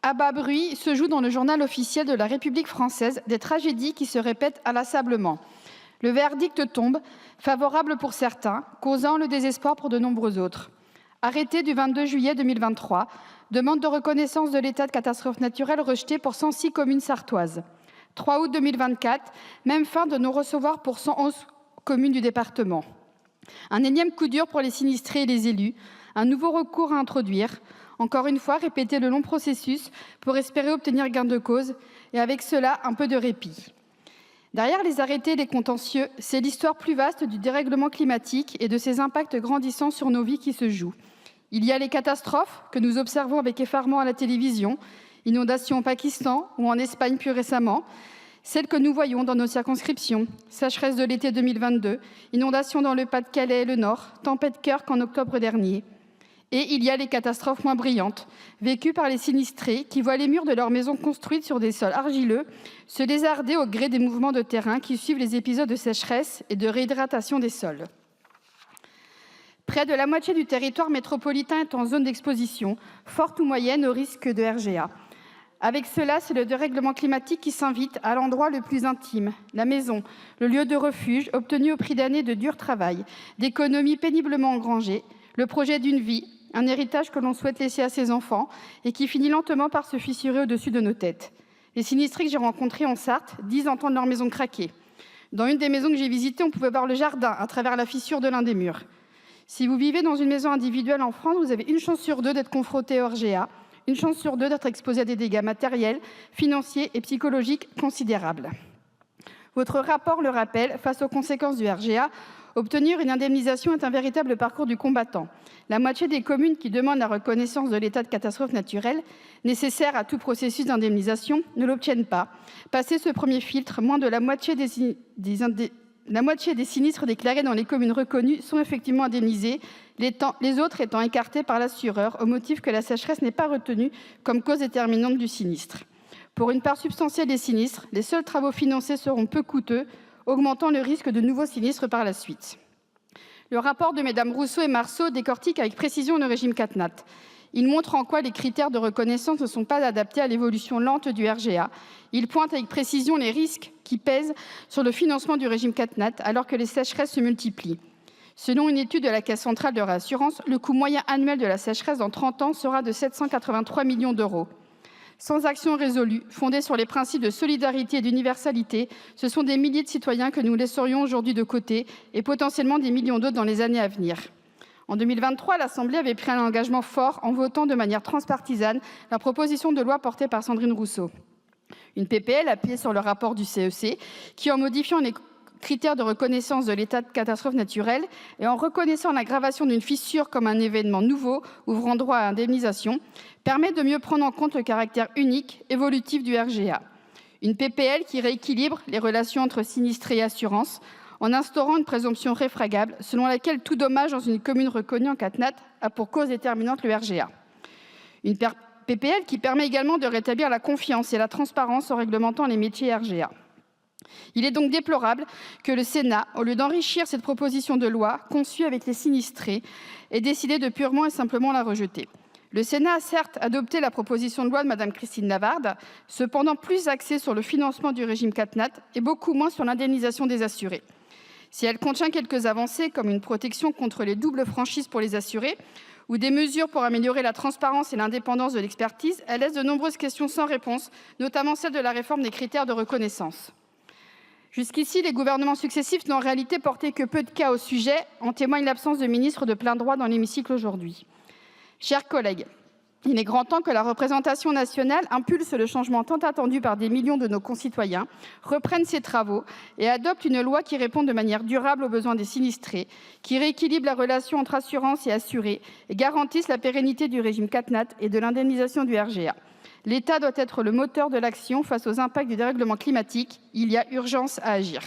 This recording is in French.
À bas bruit se jouent dans le journal officiel de la République française des tragédies qui se répètent inlassablement. Le verdict tombe, favorable pour certains, causant le désespoir pour de nombreux autres. Arrêté du 22 juillet 2023, demande de reconnaissance de l'état de catastrophe naturelle rejetée pour 106 communes sartoises. 3 août 2024, même fin de non-recevoir pour 111 communes du département. Un énième coup dur pour les sinistrés et les élus, un nouveau recours à introduire. Encore une fois, répéter le long processus pour espérer obtenir gain de cause et avec cela un peu de répit. Derrière les arrêtés et les contentieux, c'est l'histoire plus vaste du dérèglement climatique et de ses impacts grandissants sur nos vies qui se joue. Il y a les catastrophes que nous observons avec effarement à la télévision, inondations au Pakistan ou en Espagne plus récemment, celles que nous voyons dans nos circonscriptions, sécheresse de l'été 2022, inondations dans le Pas-de-Calais et le Nord, tempête Kirk en octobre dernier. Et il y a les catastrophes moins brillantes, vécues par les sinistrés qui voient les murs de leurs maisons construites sur des sols argileux se lézarder au gré des mouvements de terrain qui suivent les épisodes de sécheresse et de réhydratation des sols. Près de la moitié du territoire métropolitain est en zone d'exposition, forte ou moyenne, au risque de RGA. Avec cela, c'est le dérèglement climatique qui s'invite à l'endroit le plus intime, la maison, le lieu de refuge obtenu au prix d'années de dur travail, d'économies péniblement engrangées, le projet d'une vie, un héritage que l'on souhaite laisser à ses enfants et qui finit lentement par se fissurer au-dessus de nos têtes. Les sinistrés que j'ai rencontrés en Sarthe disent entendre leur maison craquer. Dans une des maisons que j'ai visitées, on pouvait voir le jardin à travers la fissure de l'un des murs. Si vous vivez dans une maison individuelle en France, vous avez une chance sur deux d'être confronté au RGA, une chance sur deux d'être exposé à des dégâts matériels, financiers et psychologiques considérables. Votre rapport le rappelle, face aux conséquences du RGA, obtenir une indemnisation est un véritable parcours du combattant. La moitié des communes qui demandent la reconnaissance de l'état de catastrophe naturelle, nécessaire à tout processus d'indemnisation, ne l'obtiennent pas. Passé ce premier filtre, moins de la moitié des sinistres déclarés dans les communes reconnues sont effectivement indemnisés, les autres étant écartés par l'assureur au motif que la sécheresse n'est pas retenue comme cause déterminante du sinistre. Pour une part substantielle des sinistres, les seuls travaux financés seront peu coûteux, augmentant le risque de nouveaux sinistres par la suite. Le rapport de Mmes Rousseau et Marceau décortique avec précision le régime CatNat. Il montre en quoi les critères de reconnaissance ne sont pas adaptés à l'évolution lente du RGA. Il pointe avec précision les risques qui pèsent sur le financement du régime CatNat alors que les sécheresses se multiplient. Selon une étude de la Caisse centrale de réassurance, le coût moyen annuel de la sécheresse dans 30 ans sera de 783 millions d'euros. Sans action résolue, fondée sur les principes de solidarité et d'universalité, ce sont des milliers de citoyens que nous laisserions aujourd'hui de côté et potentiellement des millions d'autres dans les années à venir. En 2023, l'Assemblée avait pris un engagement fort en votant de manière transpartisane la proposition de loi portée par Sandrine Rousseau. Une PPL appuyée sur le rapport du CEC qui, en modifiant les critères de reconnaissance de l'état de catastrophe naturelle et en reconnaissant l'aggravation d'une fissure comme un événement nouveau ouvrant droit à indemnisation, permet de mieux prendre en compte le caractère unique, évolutif du RGA. Une PPL qui rééquilibre les relations entre sinistrés et assurance en instaurant une présomption réfragable selon laquelle tout dommage dans une commune reconnue en CatNat a pour cause déterminante le RGA. Une PPL qui permet également de rétablir la confiance et la transparence en réglementant les métiers RGA. Il est donc déplorable que le Sénat, au lieu d'enrichir cette proposition de loi conçue avec les sinistrés, ait décidé de purement et simplement la rejeter. Le Sénat a certes adopté la proposition de loi de Mme Christine Lavarde, cependant plus axée sur le financement du régime CatNat et beaucoup moins sur l'indemnisation des assurés. Si elle contient quelques avancées, comme une protection contre les doubles franchises pour les assurés ou des mesures pour améliorer la transparence et l'indépendance de l'expertise, elle laisse de nombreuses questions sans réponse, notamment celle de la réforme des critères de reconnaissance. Jusqu'ici, les gouvernements successifs n'ont en réalité porté que peu de cas au sujet, en témoigne l'absence de ministre de plein droit dans l'hémicycle aujourd'hui. Chers collègues, il est grand temps que la représentation nationale impulse le changement tant attendu par des millions de nos concitoyens, reprenne ses travaux et adopte une loi qui répond de manière durable aux besoins des sinistrés, qui rééquilibre la relation entre assurance et assurés et garantisse la pérennité du régime CatNat et de l'indemnisation du RGA. L'État doit être le moteur de l'action face aux impacts du dérèglement climatique. Il y a urgence à agir.